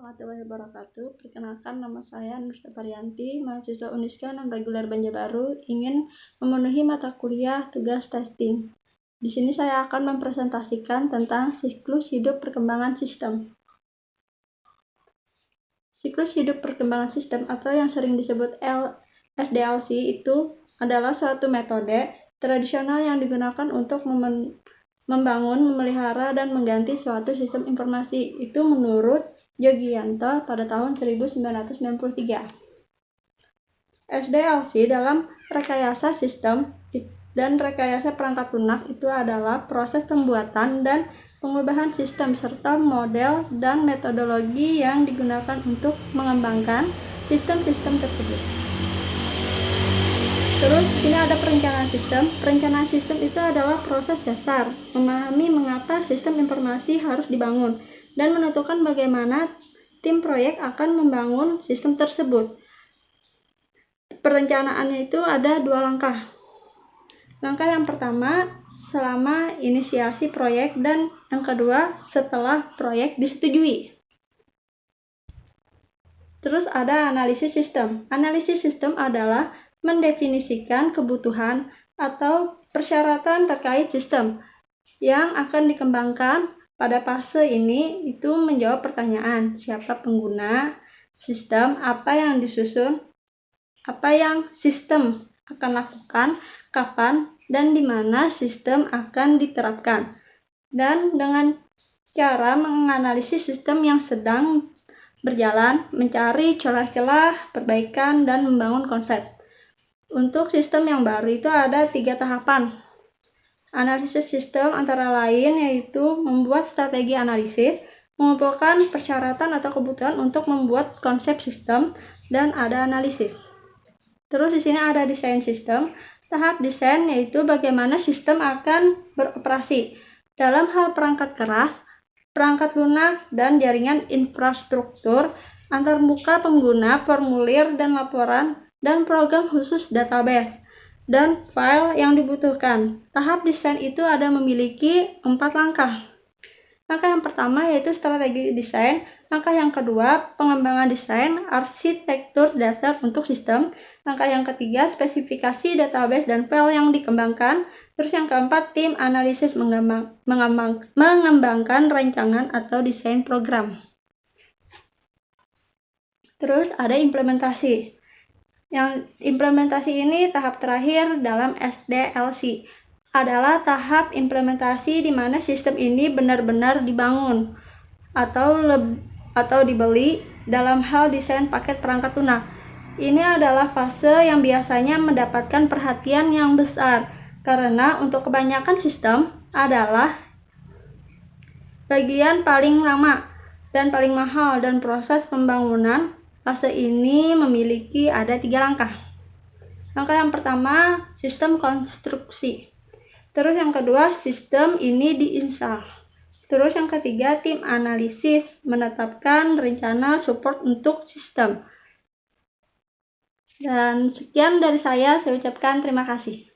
Warahmatullahi wabarakatuh. Perkenalkan, nama saya Nursa Parianti, mahasiswa Uniska non-reguler Banjarbaru, ingin memenuhi mata kuliah tugas testing. Di sini saya akan mempresentasikan tentang siklus hidup perkembangan sistem. Siklus hidup perkembangan sistem atau yang sering disebut SDLC itu adalah suatu metode tradisional yang digunakan untuk membangun, memelihara, dan mengganti suatu sistem informasi. Itu menurut Yogianto pada tahun 1993. SDLC dalam rekayasa sistem dan rekayasa perangkat lunak itu adalah proses pembuatan dan pengubahan sistem serta model dan metodologi yang digunakan untuk mengembangkan sistem-sistem tersebut. Terus di sini ada perencanaan sistem. Perencanaan sistem itu adalah proses dasar memahami mengapa sistem informasi harus dibangun dan menentukan bagaimana tim proyek akan membangun sistem tersebut. Perencanaannya itu ada 2 langkah. Langkah yang pertama selama inisiasi proyek dan yang kedua setelah proyek disetujui. Terus ada analisis sistem. Analisis sistem adalah mendefinisikan kebutuhan atau persyaratan terkait sistem yang akan dikembangkan. Pada fase ini itu menjawab pertanyaan siapa pengguna sistem, apa yang disusun, apa yang sistem akan lakukan, kapan, dan di mana sistem akan diterapkan. Dan dengan cara menganalisis sistem yang sedang berjalan, mencari celah-celah perbaikan, dan membangun konsep. Untuk sistem yang baru itu ada 3 tahapan. Analisis sistem antara lain yaitu membuat strategi analisis, mengumpulkan persyaratan atau kebutuhan untuk membuat konsep sistem, dan ada analisis. Terus di sini ada desain sistem. Tahap desain yaitu bagaimana sistem akan beroperasi dalam hal perangkat keras, perangkat lunak, dan jaringan infrastruktur, antarmuka pengguna, formulir dan laporan, dan program khusus database, dan file yang dibutuhkan. Tahap desain itu ada memiliki 4 langkah. Langkah yang pertama yaitu strategi desain. Langkah yang kedua, pengembangan desain, arsitektur dasar untuk sistem. Langkah yang ketiga, spesifikasi database dan file yang dikembangkan. Terus yang keempat, tim analisis mengembangkan rancangan atau desain program. Terus ada implementasi. Yang implementasi ini tahap terakhir dalam SDLC adalah tahap implementasi di mana sistem ini benar-benar dibangun atau dibeli dalam hal desain paket perangkat lunak. Ini adalah fase yang biasanya mendapatkan perhatian yang besar karena untuk kebanyakan sistem adalah bagian paling lama dan paling mahal, dan proses pembangunan fase ini memiliki ada 3 langkah. Langkah yang pertama, sistem konstruksi. Terus yang kedua, sistem ini diinstal. Terus yang ketiga, tim analisis menetapkan rencana support untuk sistem. Dan sekian dari saya ucapkan terima kasih.